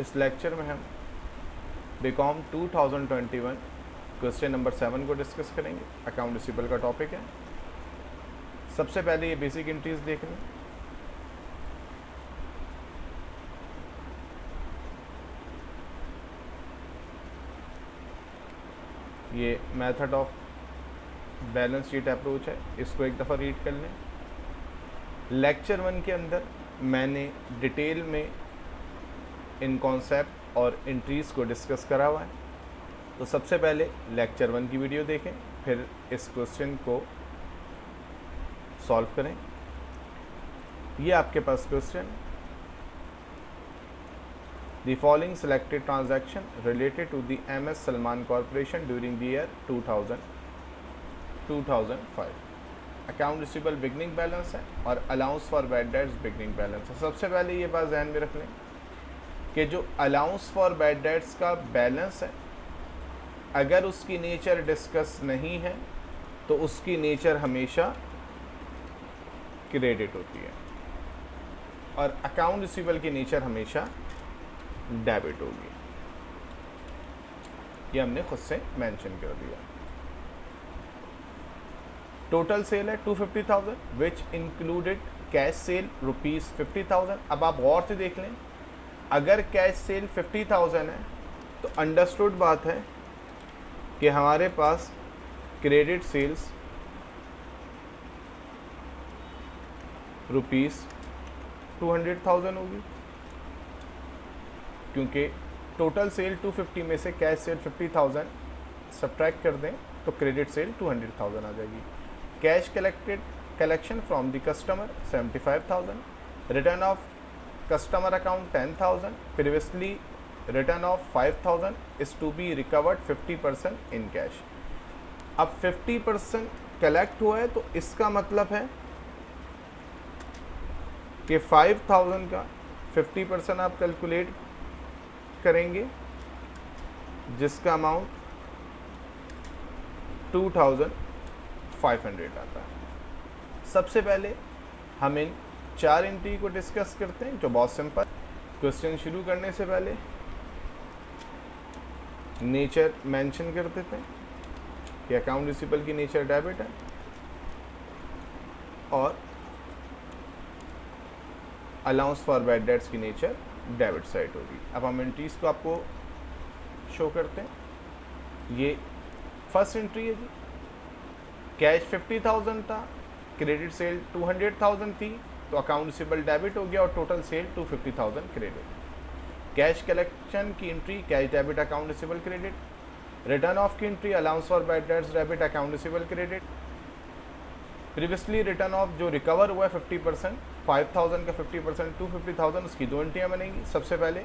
इस लेक्चर में हम बीकॉम 2021 क्वेश्चन नंबर 7 को डिस्कस करेंगे। अकाउंट रिसीवेबल का टॉपिक है। सबसे पहले ये बेसिक एंट्रीज देख लें। ये method of balance sheet approach है, इसको एक दफ़ा रीड कर लें। लेक्चर 1 के अंदर मैंने डिटेल में इन कॉन्सेप्ट और एंट्रीज़ को डिस्कस करा हुआ है। तो सबसे पहले लेक्चर 1 की वीडियो देखें, फिर इस क्वेश्चन को सॉल्व करें। ये आपके पास question, the following selected transaction related to the MS Salman corporation during the year 2005। Account receivable beginning balance है और allowance for bad debts beginning balance है। सबसे पहले ये बात ध्यान में रख लें कि जो अलाउंस फॉर बैड डेट्स का बैलेंस है, अगर उसकी नेचर डिस्कस नहीं है तो उसकी नेचर हमेशा क्रेडिट होती है और अकाउंट रिसीवेबल की नेचर हमेशा डेबिट होगी। ये हमने खुद से मेंशन कर दिया। टोटल सेल है 250,000 विच इंक्लूडेड कैश सेल ₹50,000। अब आप गौर से देख लें, अगर कैश सेल 50,000 है तो अंडरस्टूड बात है कि हमारे पास क्रेडिट सेल्स ₹200,000 होगी, क्योंकि टोटल सेल 250 में से कैश सेल 50,000 सब्ट्रैक्ट कर दें तो क्रेडिट सेल 200,000 आ जाएगी। Cash collection from the customer 75,000, return of customer account 10,000, previously return of 5,000 is to be recovered 50% in cash. अब 50% कलेक्ट हुआ है तो इसका मतलब है कि 5,000 का 50% आप कैलकुलेट करेंगे, जिसका अमाउंट 2,500 आता है। सबसे पहले हम इन 4 एंट्री को डिस्कस करते हैं, जो बहुत सिंपल। क्वेश्चन शुरू करने से पहले नेचर मेंशन कर देते हैं कि अकाउंट रिसीवेबल की नेचर डेबिट है और अलाउंस फॉर बैड डेट्स की नेचर डेबिट साइड होगी। अब हम एंट्रीज को आपको शो करते हैं। ये फर्स्ट एंट्री है जी, कैश 50,000 था, क्रेडिट सेल 200,000 थी, तो अकाउंट रिसीवेबल डेबिट हो गया और total sale 250,000 credit. Cash collection की entry cash debit account receivable credit. Written off की entry allowance for bad debts debit account receivable credit. Previously return off जो recover हुआ है 50%, 5,000 का 50% 250,000, उसकी 2 एंट्रियाँ बनेंगी। सबसे पहले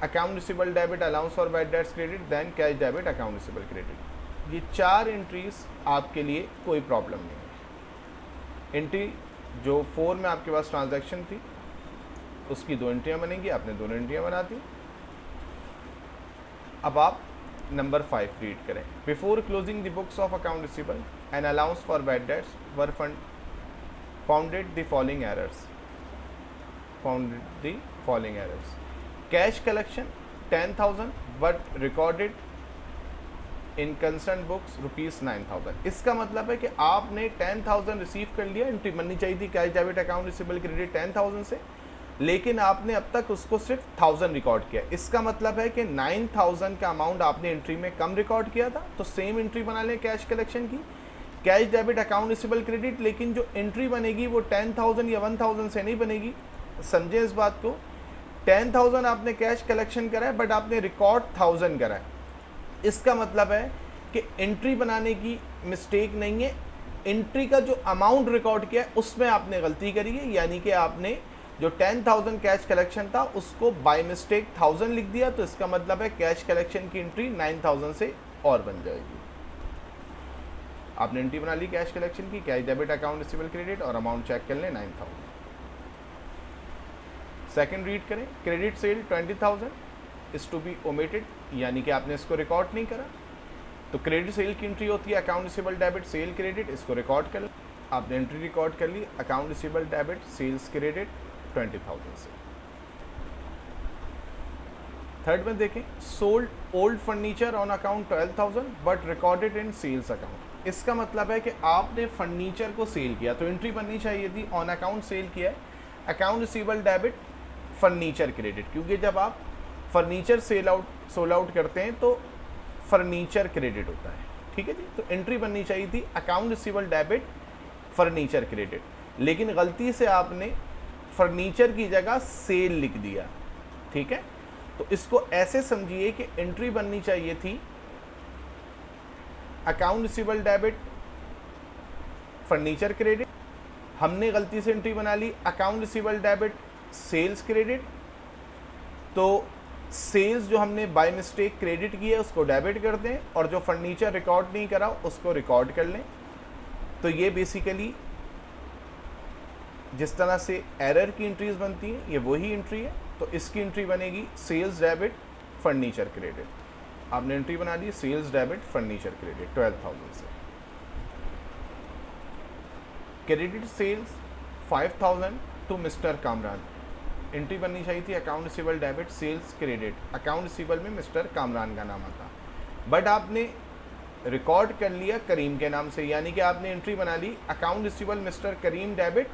account receivable debit allowance for bad debts credit, then cash debit account receivable credit. ये 4 एंट्रीज आपके लिए कोई प्रॉब्लम नहीं है। एंट्री जो 4 में आपके पास ट्रांजैक्शन थी उसकी 2 एंट्रियाँ बनेंगी, आपने 2 एंट्रियाँ बना दी। अब आप नंबर 5 रीड करें। Before closing the books of account receivable and allowance for bad dates were founded the following errors. Cash collection 10,000 but recorded in concerned books ₹9,000। इसका मतलब है कि आपने 10,000 रिसीव कर लिया, एंट्री बननी चाहिए थी cash debit account receivable credit 10,000 से, लेकिन आपने अब तक उसको सिर्फ 1,000 रिकॉर्ड किया। इसका मतलब है कि 9,000 का अमाउंट आपने एंट्री में कम रिकॉर्ड किया था। तो सेम एंट्री बना लें कैश कलेक्शन की, cash debit account receivable credit, लेकिन जो एंट्री बनेगी वो 10,000 या 1,000 से नहीं बनेगी। समझें इस बात को, 10,000 आपने कैश कलेक्शन करा है बट आपने रिकॉर्ड 1,000 करा है। इसका मतलब है कि एंट्री बनाने की मिस्टेक नहीं है, एंट्री का जो अमाउंट रिकॉर्ड किया है उसमें आपने गलती करी है, यानी कि आपने जो 10,000 कैश कलेक्शन था उसको बाय मिस्टेक 1,000 लिख दिया। तो इसका मतलब है कैश कलेक्शन की एंट्री 9,000 से और बन जाएगी। आपने एंट्री बना ली कैश कलेक्शन की, cash debit account receivable credit, और अमाउंट चेक कर लें 9,000। सेकंड रीड करें, credit sale 20,000 is to be omitted, यानी कि आपने इसको रिकॉर्ड नहीं करा। तो क्रेडिट सेल की एंट्री होती है account receivable debit sale credit, इसको रिकॉर्ड कर लें। आपने एंट्री रिकॉर्ड कर ली account receivable debit sales credit 20,000 से। थर्ड में देखें, sold old furniture on account 12,000 but recorded in sales account. इसका मतलब है कि आपने फर्नीचर को सेल किया तो एंट्री बननी चाहिए थी ऑन अकाउंट सेल किया है, account receivable debit furniture credit, क्योंकि जब आप फर्नीचर सोल आउट करते हैं तो फर्नीचर क्रेडिट होता है, ठीक है जी। तो एंट्री बननी चाहिए थी account receivable debit furniture credit, लेकिन गलती से आपने फर्नीचर की जगह सेल लिख दिया, ठीक है। तो इसको ऐसे समझिए कि एंट्री बननी चाहिए थी account receivable debit furniture credit, हमने गलती से एंट्री बना ली account receivable debit sales credit, तो सेल्स जो हमने बाय मिस्टेक क्रेडिट की है उसको डेबिट कर दें और जो फर्नीचर रिकॉर्ड नहीं करा उसको रिकॉर्ड कर लें। तो ये बेसिकली जिस तरह से एरर की एंट्रीज बनती हैं ये वही एंट्री है। तो इसकी एंट्री बनेगी सेल्स डेबिट फर्नीचर क्रेडिट, आपने एंट्री बना दी सेल्स डेबिट फर्नीचर क्रेडिट 12,000 से। Credit sales 5,000 to mister Kamran, entry बननी चाहिए थी account receivable debit sales credit, account receivable में मिस्टर कामरान का नाम आता, बट आपने रिकॉर्ड कर लिया करीम के नाम से, यानी कि आपने एंट्री बना ली अकाउंट रिसीवेबल मिस्टर करीम डेबिट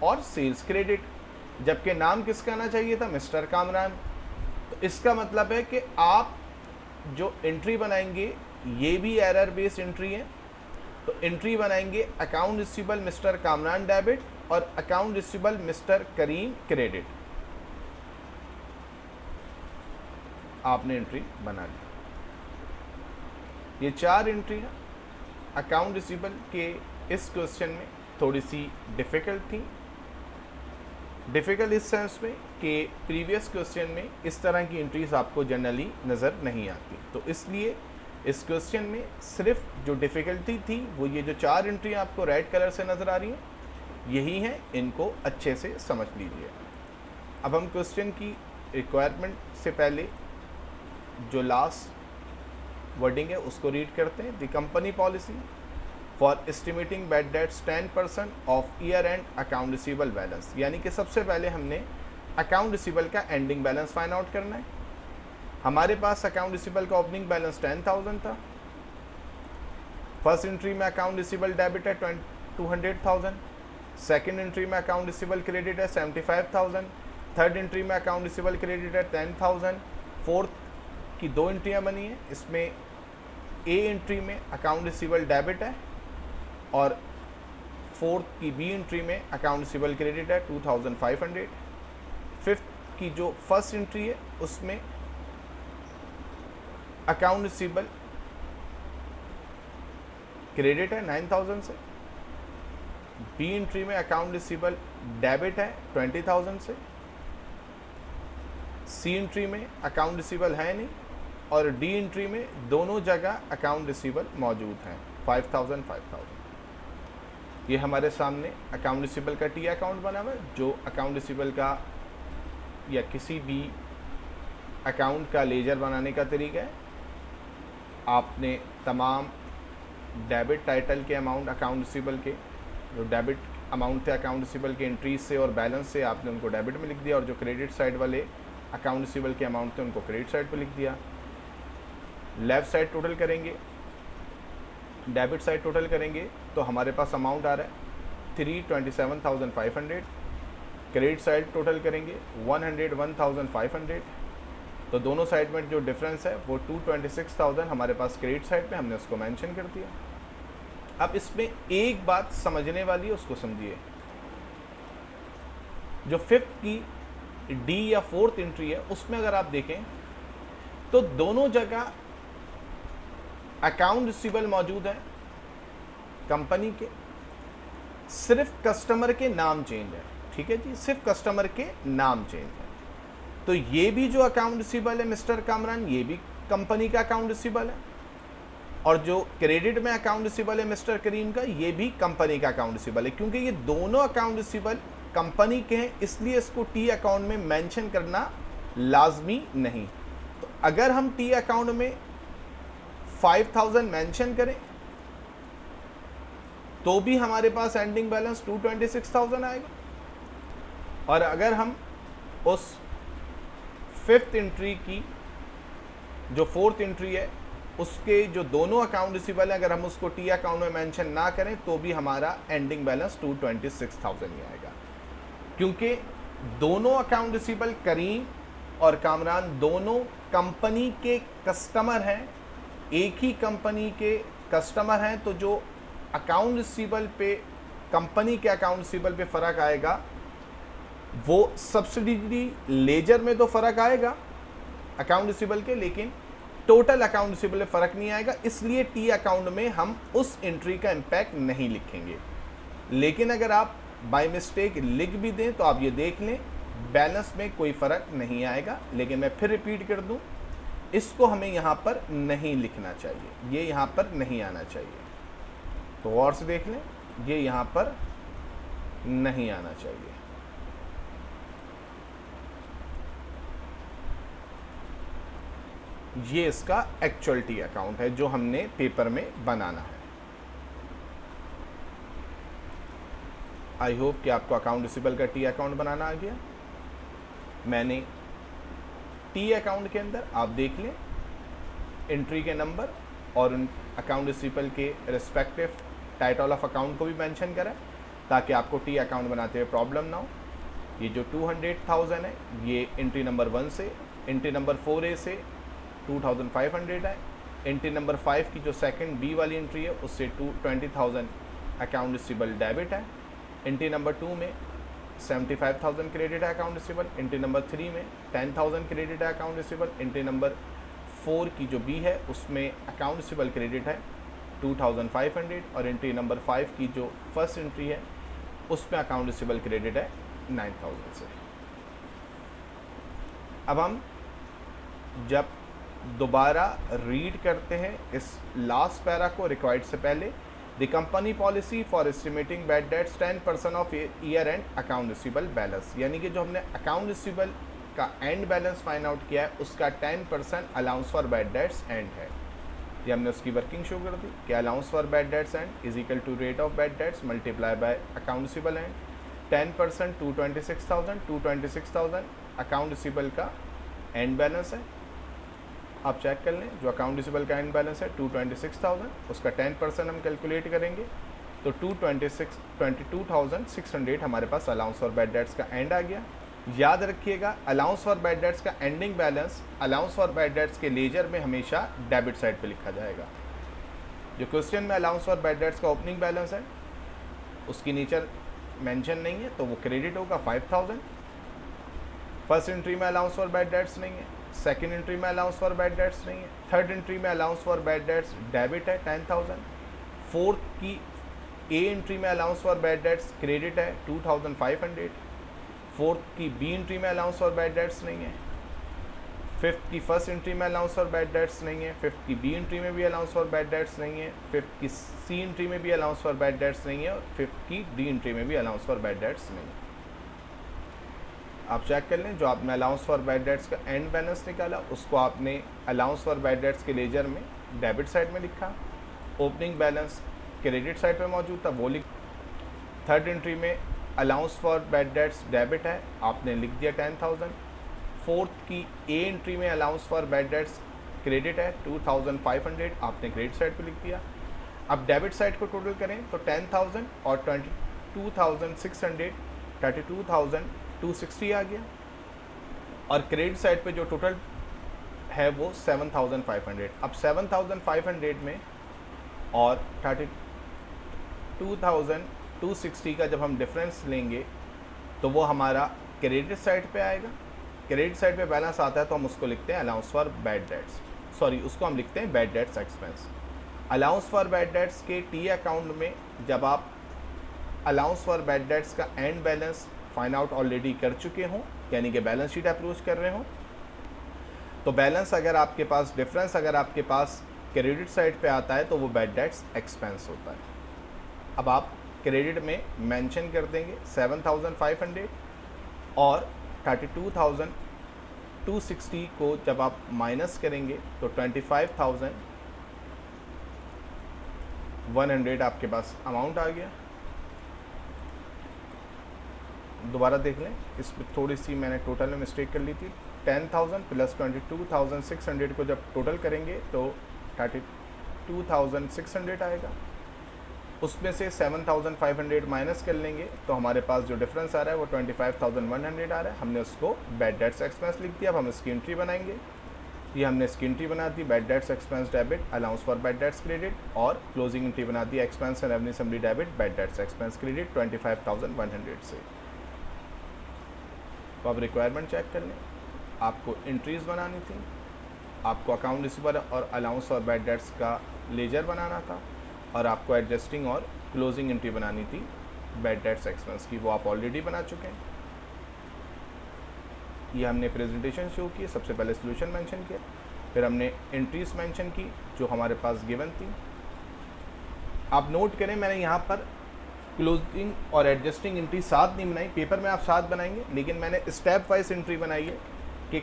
और सेल्स क्रेडिट, जबकि नाम किसका आना चाहिए था मिस्टर कामरान। तो इसका मतलब है कि आप जो एंट्री बनाएंगे ये भी एरर बेस्ड एंट्री है। तो एंट्री बनाएंगे account receivable mister Kamran debit और अकाउंट रिसीवेबल मिस्टर करीम क्रेडिट, आपने एंट्री बना ली। ये 4 एंट्री है अकाउंट रिसीवेबल के इस क्वेश्चन में थोड़ी सी डिफ़िकल्ट थी, डिफ़िकल्ट इस सेंस में कि प्रीवियस क्वेश्चन में इस तरह की एंट्रीज आपको जनरली नज़र नहीं आती, तो इसलिए इस क्वेश्चन में सिर्फ जो डिफ़िकल्टी थी वो ये जो 4 एंट्री आपको रेड कलर से नज़र आ रही हैं यही हैं, इनको अच्छे से समझ लीजिए। अब हम क्वेश्चन की रिक्वायरमेंट से पहले जो लास्ट वर्डिंग है उसको रीड करते हैं। The company policy for estimating bad debts 10% of year end account receivable balance, यानी कि सबसे पहले हमने अकाउंट रिसीवेबल का एंडिंग बैलेंस फाइंड आउट करना है। हमारे पास अकाउंट रिसीवेबल का ओपनिंग बैलेंस 10,000 था, फर्स्ट एंट्री में अकाउंट रिसीवेबल डेबिट है 200,000, सेकेंड एंट्री में अकाउंट रिसीवेबल क्रेडिट है 75,000, थर्ड एंट्री में अकाउंट रिसीवेबल क्रेडिट है 10,000, फोर्थ की 2 एंट्रियाँ बनी हैं, इसमें ए एंट्री में अकाउंट रिसीवेबल डेबिट है और फोर्थ की बी एंट्री में अकाउंट रिसीवेबल क्रेडिट है 2,500, फिफ्थ की जो फर्स्ट एंट्री है उसमें अकाउंट रिसीवेबल क्रेडिट है 9,000 से, बी एंट्री में अकाउंट रिसीवेबल डेबिट है 20,000 से, सी एंट्री में अकाउंट रिसीवेबल है नहीं और डी एंट्री में दोनों जगह अकाउंट रिसीवेबल मौजूद हैं 5,000 5,000। ये हमारे सामने अकाउंट रिसीवेबल का टी अकाउंट बना हुआ है, जो अकाउंट रिसीवेबल का या किसी भी अकाउंट का लेजर बनाने का तरीका है। आपने तमाम डेबिट टाइटल के अमाउंट अकाउंट रिसीवेबल के जो डेबिट अमाउंट थे अकाउंट रिसीवेबल के एंट्रीज से और बैलेंस से आपने उनको डेबिट में लिख दिया, और जो क्रेडिट साइड वाले अकाउंट रिसीवेबल के अमाउंट थे उनको क्रेडिट साइड पर लिख दिया। लेफ़्ट साइड टोटल करेंगे, डेबिट साइड टोटल करेंगे तो हमारे पास अमाउंट आ रहा है 327,500, क्रेडिट साइड टोटल करेंगे 101,500, तो दोनों साइड में जो डिफरेंस है वो 226,000 हमारे पास क्रेडिट साइड पे, हमने उसको मेंशन कर दिया। अब इसमें एक बात समझने वाली है, उसको समझिए। जो फिफ्थ की डी या फोर्थ एंट्री है उसमें अगर आप देखें तो दोनों जगह अकाउंट रिसीवेबल मौजूद है कंपनी के, सिर्फ कस्टमर के नाम चेंज है, ठीक है जी, सिर्फ कस्टमर के नाम चेंज है। तो ये भी जो अकाउंट रिसीवेबल है मिस्टर कामरान, ये भी कंपनी का अकाउंट रिसीवेबल है, और जो क्रेडिट में अकाउंट रिसीवेबल है मिस्टर करीम का, ये भी कंपनी का अकाउंट रिसीवेबल है। क्योंकि ये दोनों अकाउंट रिसीवेबल कंपनी के हैं इसलिए इसको टी अकाउंट में मेंशन करना लाजमी नहीं। तो अगर हम टी अकाउंट में 5,000 मेंशन करें तो भी हमारे पास एंडिंग बैलेंस 226,000 आएगा, और अगर हम उस फिफ्थ एंट्री की जो फोर्थ एंट्री है उसके जो दोनों अकाउंट रिसीवेबल है, अगर हम उसको टी अकाउंट में मेंशन ना करें तो भी हमारा एंडिंग बैलेंस 226,000 ही आएगा, क्योंकि दोनों अकाउंट रिसीवेबल करीम और कामरान दोनों कंपनी के कस्टमर हैं, एक ही कंपनी के कस्टमर हैं। तो जो अकाउंट रिसीवेबल पे, कंपनी के अकाउंट रिसीवेबल पे फ़र्क आएगा वो सब्सिडियरी लेजर में तो फ़र्क आएगा अकाउंट रिसीवेबल के, लेकिन टोटल अकाउंट रिसीवेबल में फ़र्क नहीं आएगा। इसलिए टी अकाउंट में हम उस एंट्री का इम्पैक्ट नहीं लिखेंगे। लेकिन अगर आप बाय मिस्टेक लिख भी दें तो आप ये देख लें बैलेंस में कोई फ़र्क नहीं आएगा। लेकिन मैं फिर रिपीट कर दूं, इसको हमें यहाँ पर नहीं लिखना चाहिए, ये यहाँ पर नहीं आना चाहिए। तो और से देख लें, ये यहाँ पर नहीं आना चाहिए। ये इसका एक्चुअल टी अकाउंट है जो हमने पेपर में बनाना है। आई होप कि आपको अकाउंट रिसीवेबल का टी अकाउंट बनाना आ गया। मैंने टी अकाउंट के अंदर आप देख लें एंट्री के नंबर और उन अकाउंट रिसीवेबल के रिस्पेक्टिव टाइटल ऑफ अकाउंट को भी मेंशन करा ताकि आपको टी अकाउंट बनाते हुए प्रॉब्लम ना हो। ये जो 200,000 है ये एंट्री नंबर 1 से, एंट्री नंबर 4A से 2,500 है। एंट्री नंबर 5 की जो सेकंड बी वाली एंट्री है उससे 20,000 अकाउंट रिसीवेबल डेबिट है। एंट्री नंबर 2 में 75,000 क्रेडिट है अकाउंट रिसीवेबल। एंट्री नंबर 3 में 10,000 क्रेडिट है अकाउंट रिसीवेबल। एंट्री नंबर 4 की जो बी है उसमें अकाउंट रिसीवेबल क्रेडिट है 2,500 और एंट्री नंबर 5 की जो फर्स्ट एंट्री है उसमें अकाउंट रिसीवेबल क्रेडिट है 9,000 से। अब हम जब दोबारा रीड करते हैं इस लास्ट पैरा को रिक्वायर्ड से पहले, the company policy for estimating bad debts 10% of year end account receivable balance, यानी कि जो हमने अकाउंट रिसीवेबल का एंड बैलेंस फाइंड आउट किया है उसका 10% allowance for bad debts end है। ये हमने उसकी वर्किंग शो कर दी कि allowance for bad debts end is equal to rate of bad debts multiply by account receivable end 10% 226,000 account receivable का एंड बैलेंस है। आप चेक कर लें, जो अकाउंट रिसीवेबल का एंड बैलेंस है 226,000, उसका 10% हम कैलकुलेट करेंगे तो 22,600 हमारे पास अलाउंस फॉर बैड डेट्स का एंड आ गया। याद रखिएगा अलाउंस फॉर बैड डेट्स का ending balance allowance for bad debts के लेजर में हमेशा डेबिट साइड पे लिखा जाएगा। जो क्वेश्चन में अलाउंस फॉर बैड डेट्स का ओपनिंग बैलेंस है उसकी नीचे मेंशन नहीं है तो वो क्रेडिट होगा 5,000। फर्स्ट एंट्री में अलाउंस फॉर बैड डेट्स नहीं है, सेकेंड एंट्री में अलाउंस फॉर बैड डेट्स नहीं है, थर्ड एंट्री में allowance for bad debts debit है 10,000, फोर्थ की ए एंट्री में allowance for bad debts credit है 2,500, फोर्थ की बी एंट्री में अलाउंस फॉर बैड डेट्स नहीं है, फिफ्थ की फर्स्ट एंट्री में अलाउंस फॉर बैड डेट्स नहीं है, फिफ्थ की बी एंट्री में भी अलाउंस फॉर बैड डेट्स नहीं है, फिफ्थ की सी एंट्री में भी अलाउंस फॉर बैड डेट्स नहीं है और फिफ्थ की डी एंट्री में भी अलाउंस फॉर बैड डेट्स नहीं है। आप चेक कर लें, जो आपने अलाउंस फॉर बैड डेट्स का एंड बैलेंस निकाला उसको आपने अलाउंस फॉर बैड डेट्स के लेजर में डेबिट साइड में लिखा, ओपनिंग बैलेंस क्रेडिट साइड पे मौजूद था वो लिख। थर्ड एंट्री में allowance for bad debts debit है, आपने लिख दिया 10,000। फोर्थ की ए एंट्री में allowance for bad debts credit है 2,500, आपने क्रेडिट साइड पे लिख दिया। अब डेबिट साइड को टोटल करें तो 10,000 और 22,600 32,260 आ गया और क्रेडिट साइड पे जो टोटल है वो 7,500। अब 7,500 में और 32,260 का जब हम डिफरेंस लेंगे तो वो हमारा क्रेडिट साइड पे आएगा। क्रेडिट साइड पे बैलेंस आता है तो हम उसको लिखते हैं allowance for bad dates, sorry उसको हम लिखते हैं bad debts expense. Allowance for bad debts के टी अकाउंट में जब आप अलाउंस फॉर बैड डेट्स का end balance find out already कर चुके हों, यानी कि बैलेंस शीट अप्रोच कर रहे हों, तो बैलेंस अगर आपके पास डिफरेंस अगर आपके पास क्रेडिट साइड पे आता है तो वो बैड डेट्स एक्सपेंस होता है। अब आप क्रेडिट में मेंशन कर देंगे 7,500 और 32,260 को जब आप माइनस करेंगे तो 25,100 आपके पास अमाउंट आ गया। दोबारा देख लें, इसमें थोड़ी सी मैंने टोटल में मिस्टेक कर ली थी। 10,000 प्लस 22,600 को जब टोटल करेंगे तो 32,600 आएगा। उसमें से 7,500 माइनस कर लेंगे तो हमारे पास जो डिफरेंस आ रहा है वो 25,100 आ रहा है। हमने उसको बैड डेट्स एक्सपेंस लिख दिया। अब हम इसकी एंट्री बनाएंगे। ये हमने इसकी एंट्री बना दी, bad debts expense debit, allowance for bad debts credit, और क्लोजिंग एंट्री बना दी, expense and revenue summary debit, bad debts expense credit 25,100 से। तो अब रिक्वायरमेंट चेक कर लें। आपको एंट्रीज बनानी थी, आपको अकाउंट रिसीवर और अलाउंस और बैड डेट्स का लेजर बनाना था, और आपको एडजस्टिंग और क्लोजिंग एंट्री बनानी थी बैड डेट्स एक्सपेंस की, वो आप ऑलरेडी बना चुके हैं। ये हमने प्रेजेंटेशन शो की, सबसे पहले सोल्यूशन मेंशन किया, फिर हमने एंट्रीज मेंशन की जो हमारे पास गिवन थी। आप नोट करें, मैंने यहाँ पर क्लोजिंग और एडजस्टिंग एंट्री साथ नहीं बनाई, पेपर में आप साथ बनाएंगे, लेकिन मैंने स्टेप वाइज एंट्री बनाई है कि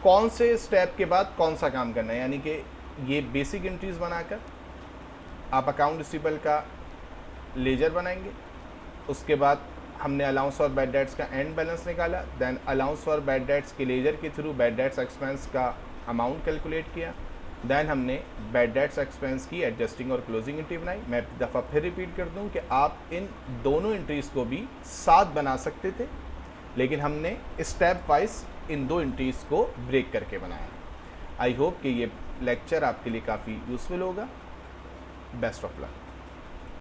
कौन से स्टेप के बाद कौन सा काम करना है। यानी कि ये बेसिक एंट्रीज बनाकर आप अकाउंट रिसीवेबल का लेजर बनाएंगे, उसके बाद हमने अलाउंस फॉर बैड डेट्स का एंड बैलेंस निकाला, then allowance for bad debts के लेजर के थ्रू बैड डेट्स एक्सपेंस का अमाउंट कैलकुलेट किया, देन हमने बैड डेट्स एक्सपेंस की एडजस्टिंग और क्लोजिंग एंट्री बनाई। मैं एक दफ़ा फिर रिपीट कर दूं कि आप इन दोनों एंट्रीज़ को भी साथ बना सकते थे, लेकिन हमने स्टेप वाइज इन दो एंट्रीज़ को ब्रेक करके बनाया। आई होप कि ये लेक्चर आपके लिए काफ़ी यूज़फुल होगा। Best of luck.